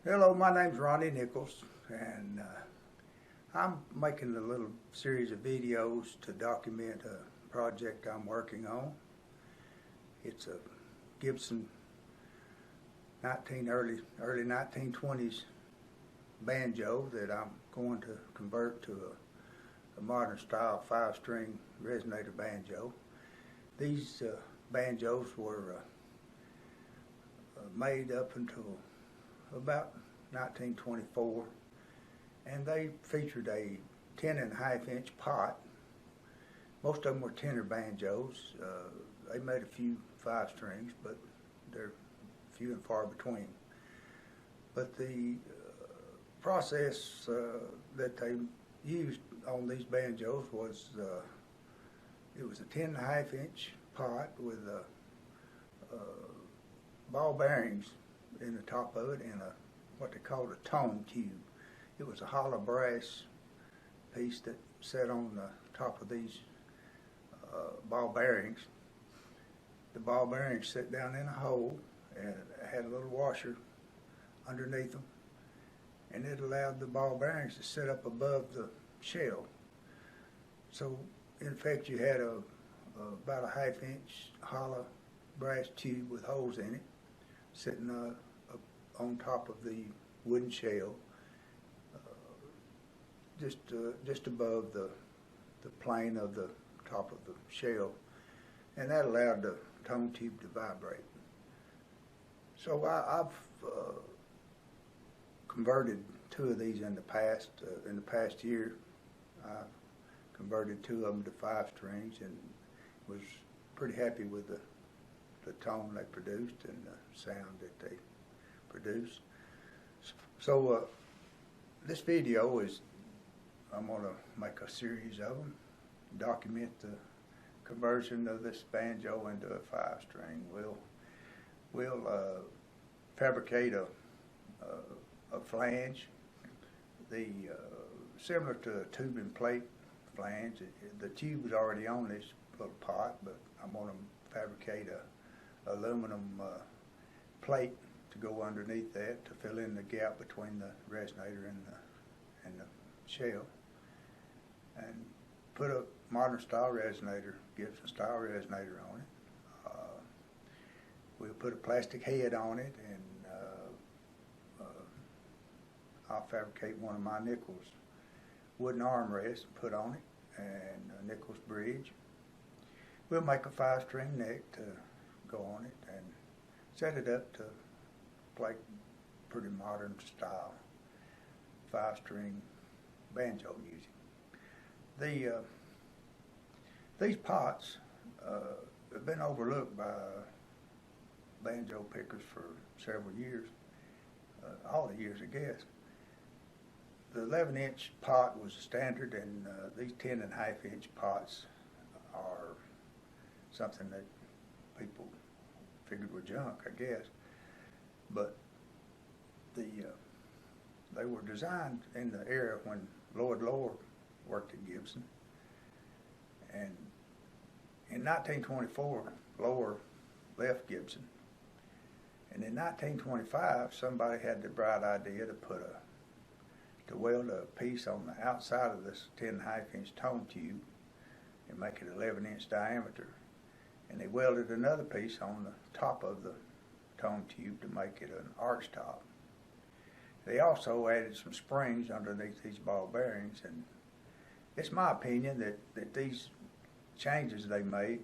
Hello, my name's Ronnie Nichols, and I'm making a little series of videos to document a project I'm working on. It's a Gibson early 1920s banjo that I'm going to convert to a modern style 5-string resonator banjo. These banjos were made up until about 1924, and they featured a 10.5-inch pot. Most of them were tenor banjos. They made a few 5 strings, but they're few and far between. But the process that they used on these banjos was it was a 10.5-inch pot with ball bearings in the top of it and what they called a tone tube. It was a hollow brass piece that sat on the top of these ball bearings. The ball bearings sit down in a hole and had a little washer underneath them, and it allowed the ball bearings to sit up above the shell. So in effect you had about a 1/2-inch hollow brass tube with holes in it sitting on top of the wooden shell, just above the plane of the top of the shell, and that allowed the tone tube to vibrate. So I've converted 2 of these in the past. In the past year, I've converted 2 of them to 5 strings, and was pretty happy with the tone they produced and the sound that they produced. So this video is, I'm going to make a series of them, document the conversion of this banjo into a 5-string. We'll fabricate a flange, similar to a tube and plate flange. The tube is already on this little pot, but I'm going to fabricate a aluminum plate to go underneath that to fill in the gap between the resonator and the shell, and put a modern style resonator, Gibson style resonator on it. We'll put a plastic head on it, and I'll fabricate one of my Nichols wooden armrests and put on it, and a Nichols bridge. We'll make a 5-string neck to go on it and set it up to play pretty modern style 5-string banjo music. These pots have been overlooked by banjo pickers for several years, all the years I guess. The 11-inch pot was a standard, and these 10.5-inch pots are something that people figured were junk, I guess. But they were designed in the era when Lloyd Loar worked at Gibson, and in 1924 Loar left Gibson, and in 1925 somebody had the bright idea to weld a piece on the outside of this 10.5-inch tone tube and make it 11-inch diameter, and they welded another piece on the top of the tone tube to make it an arch top. They also added some springs underneath these ball bearings, and it's my opinion that these changes they made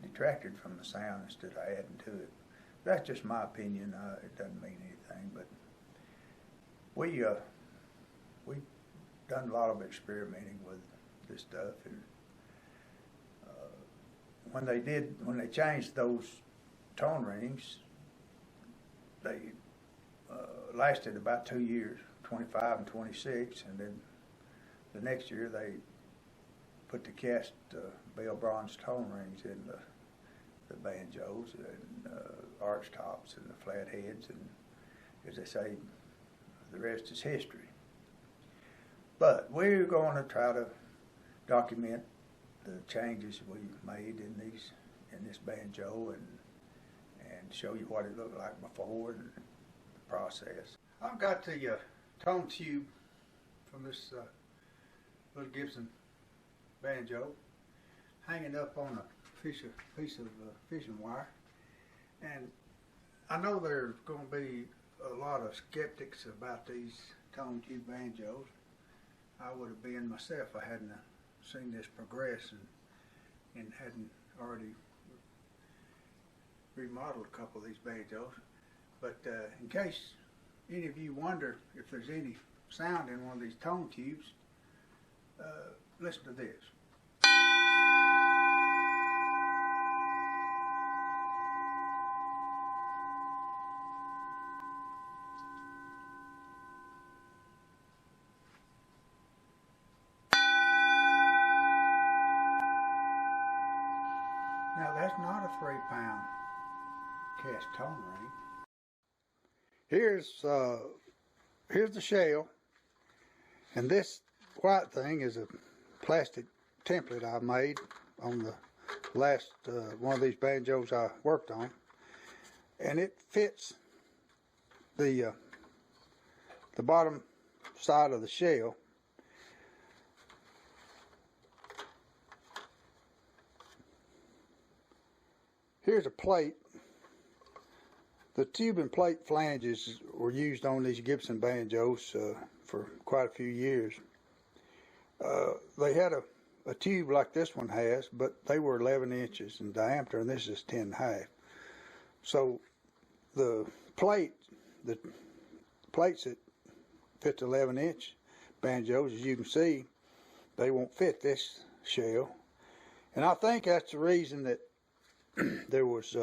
detracted from the sound instead of adding to it. That's just my opinion. It doesn't mean anything, but we've done a lot of experimenting with this stuff, and when they changed those tone rings, they lasted about 2 years, 25 and 26, and then the next year they put the cast bell bronze tone rings in the banjos and arch tops and the flat heads, and as they say, the rest is history. But we're going to try to document the changes we made in this banjo, and show you what it looked like before and process. I've got the tone tube from this little Gibson banjo hanging up on a piece of fishing wire, and I know there's going to be a lot of skeptics about these tone tube banjos. I would have been myself if I hadn't seen this progress and hadn't already remodeled a couple of these banjos. But in case any of you wonder if there's any sound in one of these tone tubes, listen to this. Now that's not a 3-pound cast tone ring. Here's the shell, and this white thing is a plastic template I made on the last one of these banjos I worked on, and it fits the bottom side of the shell. Here's a plate. The tube and plate flanges were used on these Gibson banjos for quite a few years. They had a tube like this one has, but they were 11 inches in diameter, and this is 10.5. So the plates that fit the 11-inch banjos, as you can see, they won't fit this shell. And I think that's the reason that there was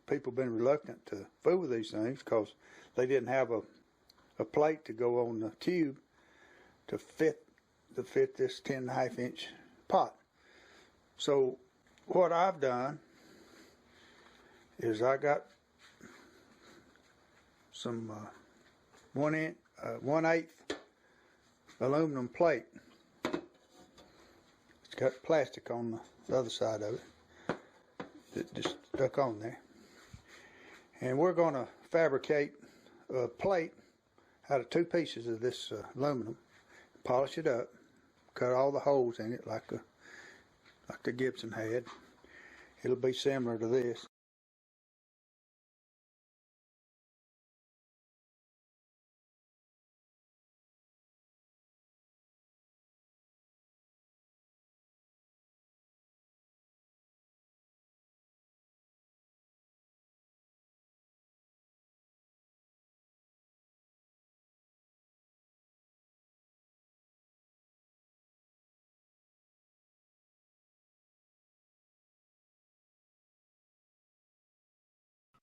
people been reluctant to fool with these things, because they didn't have a plate to go on the tube to fit this 10.5-inch pot. So what I've done is I got some 1/8 aluminum plate. It's got plastic on the other side of it that just stuck on there, and we're going to fabricate a plate out of 2 pieces of this aluminum, polish it up, cut all the holes in it like the Gibson had. It'll be similar to this.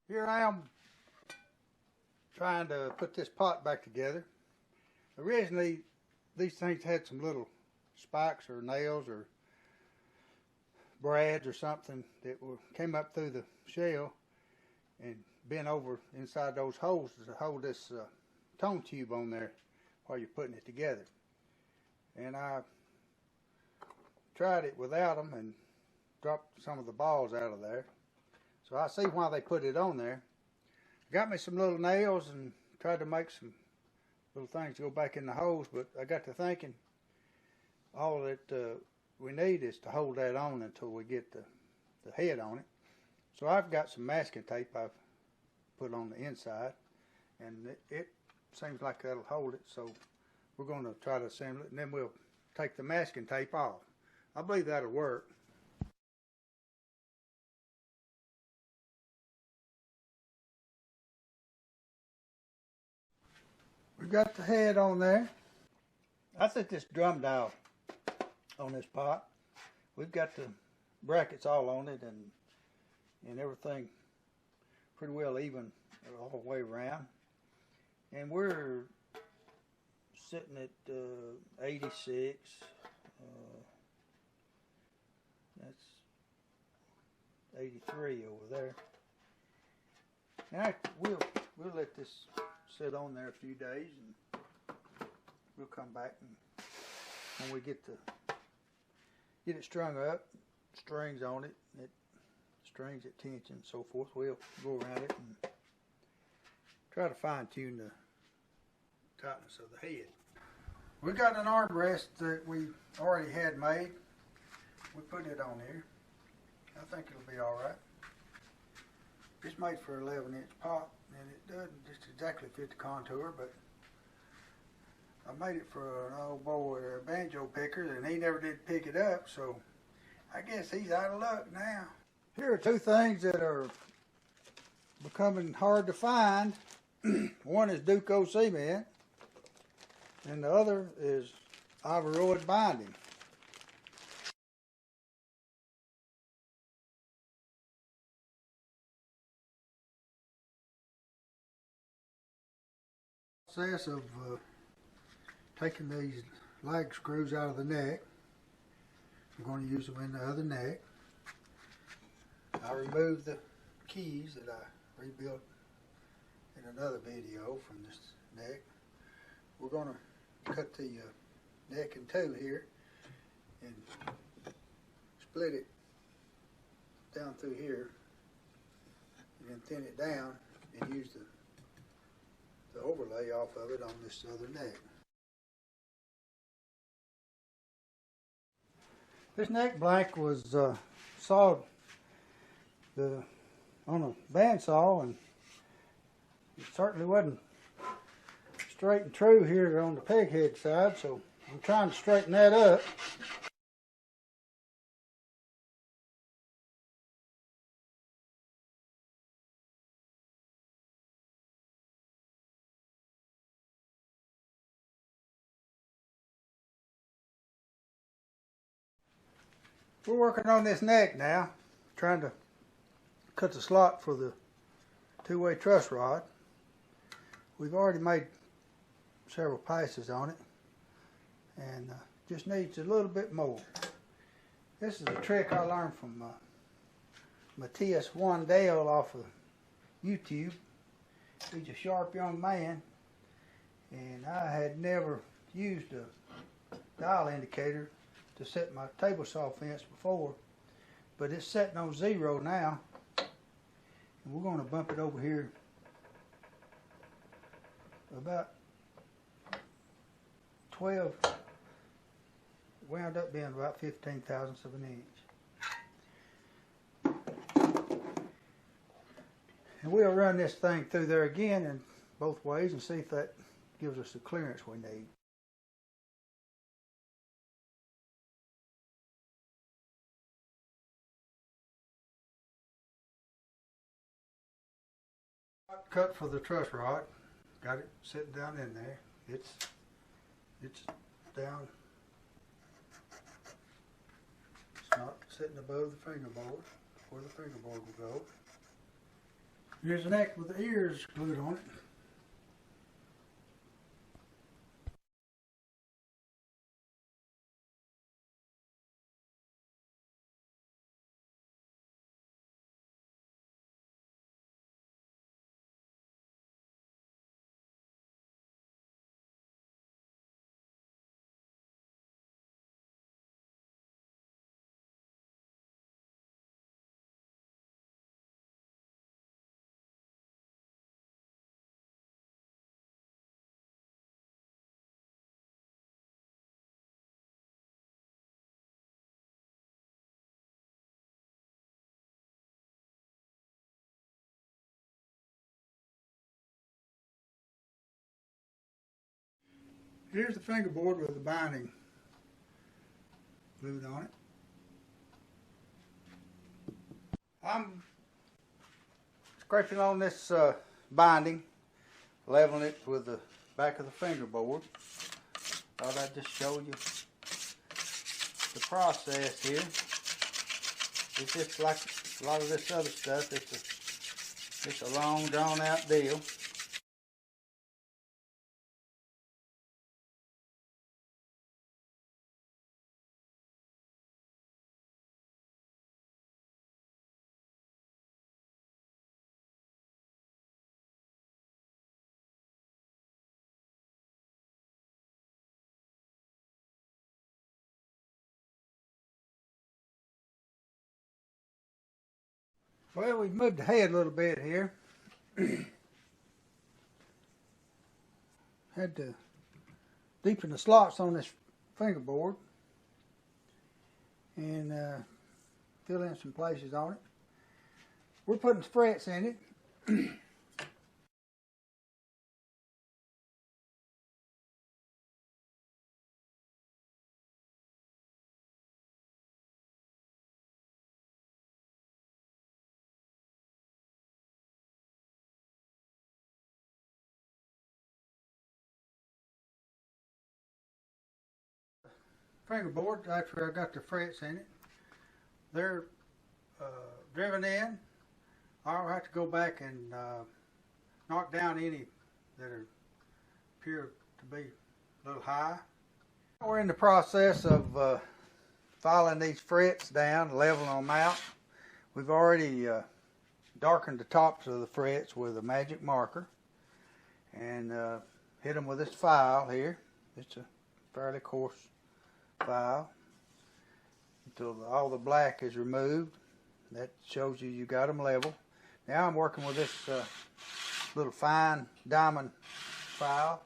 Here I am trying to put this pot back together. Originally, these things had some little spikes or nails or brads or something that came up through the shell and bent over inside those holes to hold this tone tube on there while you're putting it together. And I tried it without them and dropped some of the balls out of there. So I see why they put it on there. Got me some little nails and tried to make some little things to go back in the holes, but I got to thinking all that we need is to hold that on until we get the head on it. So I've got some masking tape I've put on the inside, and it seems like that'll hold it. So we're going to try to assemble it, and then we'll take the masking tape off. I believe that'll work. We've got the head on there. I set this drum dial on this pot. We've got the brackets all on it and everything pretty well even all the way around. And we're sitting at 86. That's 83 over there. And we'll let this sit on there a few days, and we'll come back, and when we get it strung up, strings on it, strings at tension and so forth, we'll go around it and try to fine tune the tightness of the head. We got an armrest that we already had made. We put it on here. I think it'll be alright. It's made for 11-inch pop, and it doesn't just exactly fit the contour, but I made it for an old boy, a banjo picker, and he never did pick it up, so I guess he's out of luck now. Here are two things that are becoming hard to find. One is Duco cement, and the other is Ivaroid binding. Process of taking these lag screws out of the neck. I'm going to use them in the other neck. I removed the keys that I rebuilt in another video from this neck. We're going to cut the neck in two here and split it down through here and then thin it down and use the overlay off of it on this other neck. This neck blank was sawed on a bandsaw, and it certainly wasn't straight and true here on the peg head side, so I'm trying to straighten that up. We're working on this neck now, trying to cut the slot for the two-way truss rod. We've already made several passes on it, and just needs a little bit more. This is a trick I learned from Matthias Wandale off of YouTube. He's a sharp young man, and I had never used a dial indicator to set my table saw fence before, but it's setting on 0 now, and we're going to bump it over here about 12, wound up being about 15 thousandths of an inch. And we'll run this thing through there again in both ways and see if that gives us the clearance we need. Cut for the truss rod. Got it sitting down in there. It's down. It's not sitting above the fingerboard where the fingerboard will go. Here's the neck with the ears glued on it. Here's the fingerboard with the binding glued on it. I'm scraping on this binding, leveling it with the back of the fingerboard. Thought I'd just show you the process here. It's just like a lot of this other stuff. It's a long, drawn out deal. Well, we've moved ahead a little bit here. had to deepen the slots on this fingerboard and fill in some places on it. We're putting frets in it. Fingerboard, after I got the frets in it, they're driven in. I'll have to go back and knock down any that appear to be a little high. We're in the process of filing these frets down, leveling them out. We've already darkened the tops of the frets with a magic marker and hit them with this file here. It's a fairly coarse file until all the black is removed. That shows you got them level. Now I'm working with this little fine diamond file.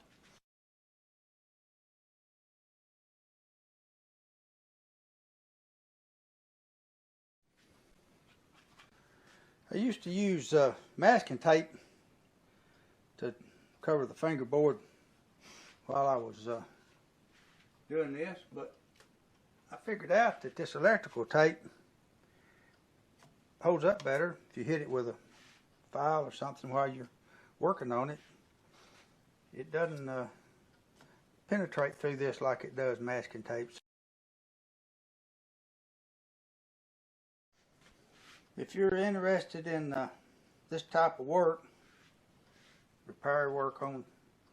I used to use masking tape to cover the fingerboard while I was doing this, but I figured out that this electrical tape holds up better if you hit it with a file or something while you're working on it. It doesn't penetrate through this like it does masking tapes. If you're interested in this type of work, repair work on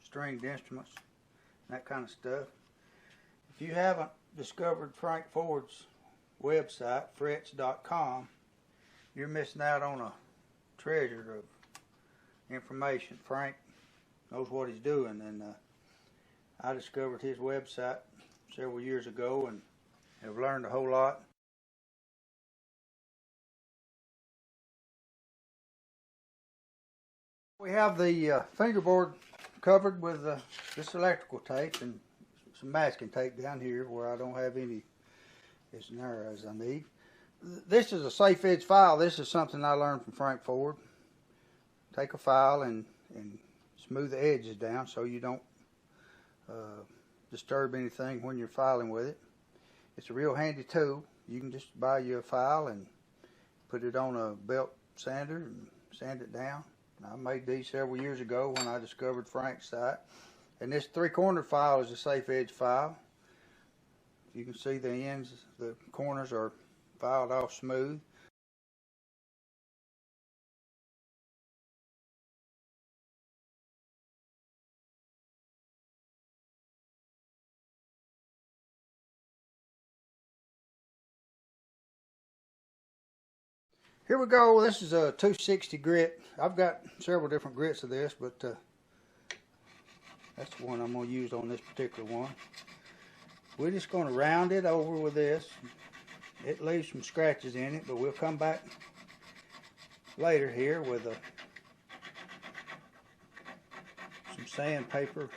stringed instruments, that kind of stuff, if you haven't discovered Frank Ford's website, frets.com, you're missing out on a treasure of information. Frank knows what he's doing, and I discovered his website several years ago and have learned a whole lot. We have the fingerboard covered with this electrical tape and some masking tape down here where I don't have any as narrow as I need. This is a safe edge file. This is something I learned from Frank Ford. Take a file and smooth the edges down so you don't disturb anything when you're filing with it. It's a real handy tool. You can just buy you a file and put it on a belt sander and sand it down. I made these several years ago when I discovered Frank's site. And this three-corner file is a safe edge file. You can see the ends, the corners are filed off smooth. Here we go. This is a 260 grit. I've got several different grits of this, but that's the one I'm going to use on this particular one. We're just going to round it over with this. It leaves some scratches in it, but we'll come back later here with some sandpaper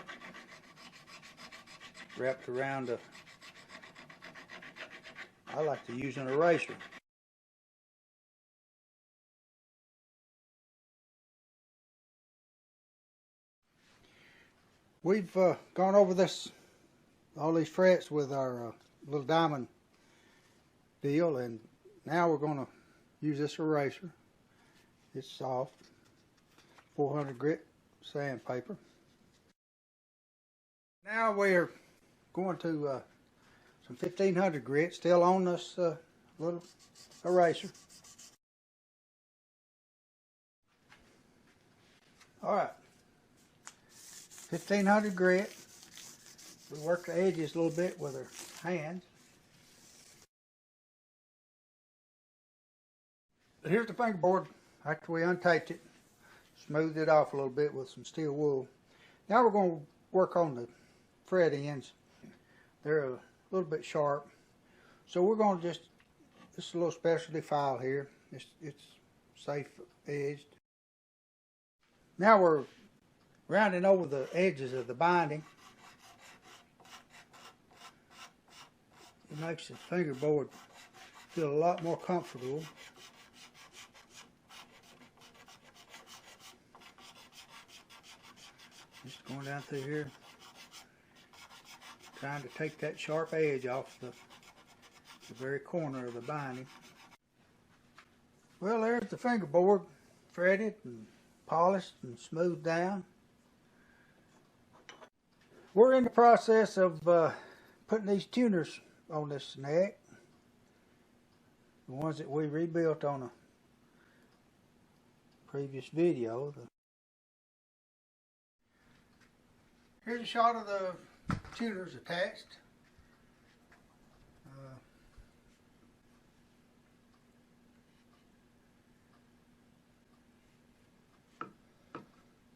wrapped around I like to use an eraser. We've gone over all these frets with our little diamond deal, and now we're going to use this eraser. It's soft, 400 grit sandpaper. Now we're going to some 1500 grit, still on this little eraser. All right. 1500 grit. We work the edges a little bit with our hands. But here's the fingerboard after we untaped it, smoothed it off a little bit with some steel wool. Now we're going to work on the fret ends. They're a little bit sharp. So we're going to this is a little specialty file here. It's safe edged. Now we're rounding over the edges of the binding. It makes the fingerboard feel a lot more comfortable. Just going down through here, trying to take that sharp edge off the very corner of the binding. Well, there's the fingerboard, threaded and polished and smoothed down. We're in the process of putting these tuners on this neck, the ones that we rebuilt on a previous video. Here's a shot of the tuners attached.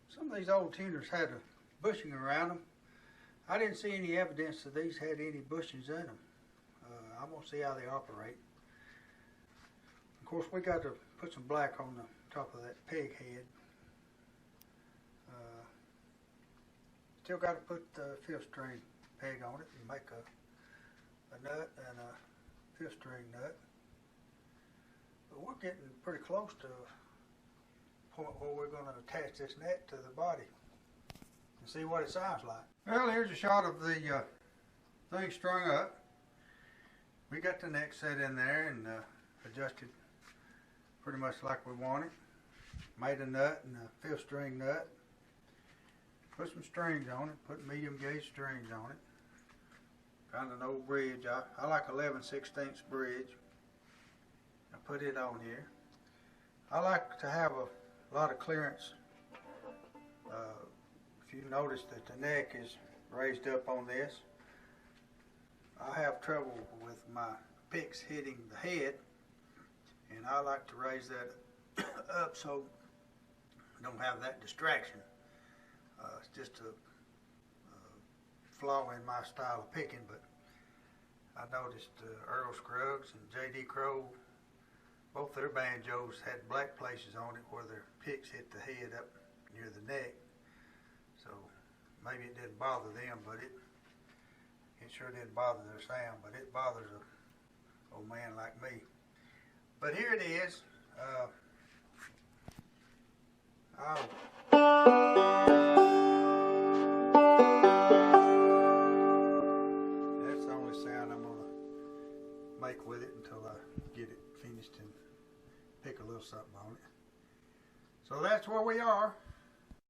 Some of these old tuners had a bushing around them. I didn't see any evidence that these had any bushings in them. I'm going to see how they operate. Of course, we got to put some black on the top of that peg head. Still got to put the 5th string peg on it and make a nut and a 5th string nut. But we're getting pretty close to a point where we're going to attach this neck to the body and see what it sounds like. Well, here's a shot of the thing strung up. We got the neck set in there and adjusted pretty much like we want it. Made a nut and a 5th string nut. Put some strings on it, put medium gauge strings on it. Found an old bridge. I like 11/16 bridge. I put it on here. I like to have a lot of clearance. If you notice that the neck is raised up on this, I have trouble with my picks hitting the head, and I like to raise that up so I don't have that distraction. It's just a flaw in my style of picking, but I noticed Earl Scruggs and J.D. Crowe, both their banjos had black places on it where their picks hit the head up near the neck. So maybe it didn't bother them, but it sure didn't bother their sound, but it bothers a old man like me. But here it is. That's the only sound I'm going to make with it until I get it finished and pick a little something on it. So that's where we are.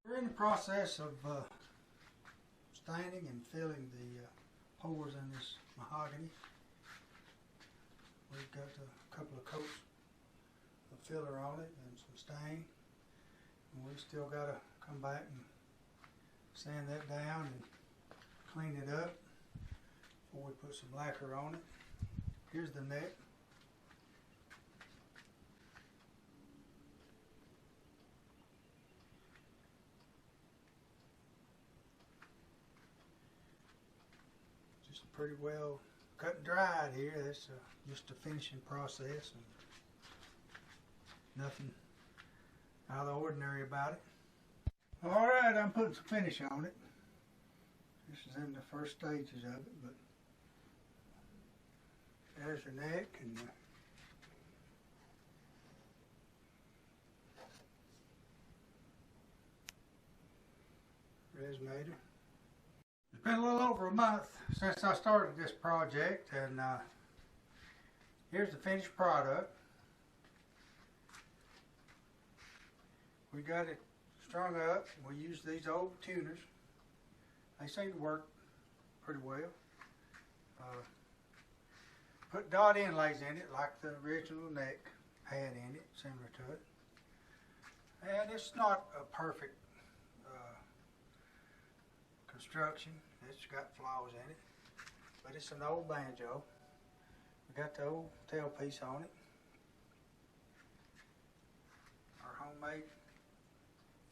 We're in the process of staining and filling the pores in this mahogany. We've got a couple of coats of filler on it and some stain. And we still got to come back and sand that down and clean it up before we put some lacquer on it. Here's the neck. Just pretty well cut and dried here. That's just a finishing process, and nothing out of the ordinary about it. Alright, I'm putting some finish on it. This is in the first stages of it, but there's the neck and the resonator. It's been a little over a month since I started this project, and here's the finished product. We got it strung up. We used these old tuners. They seem to work pretty well. Put dot inlays in it like the original neck had in it, similar to it. And it's not a perfect construction. It's got flaws in it, but it's an old banjo. We got the old tailpiece on it. Our homemade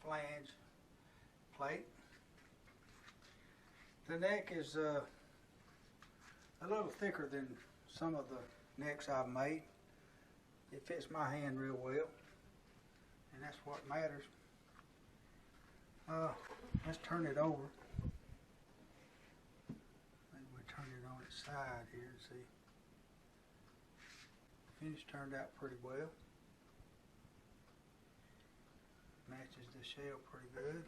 flange plate. The neck is a little thicker than some of the necks I've made. It fits my hand real well, and that's what matters. Let's turn it over. Maybe we turn it on its side here and see. Finish turned out pretty well. Matches the shell pretty good.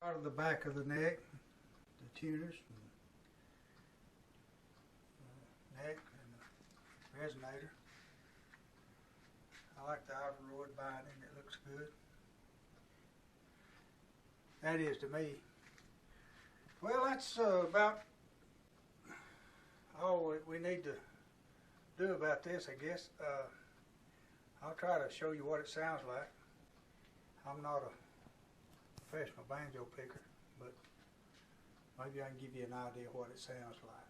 Part of the back of the neck, the tuners, and neck, and the resonator. I like the ivory wood binding, it looks good. That is to me. Well, that's about all we need to do about this, I guess. I'll try to show you what it sounds like. I'm not a professional banjo picker, but maybe I can give you an idea what it sounds like.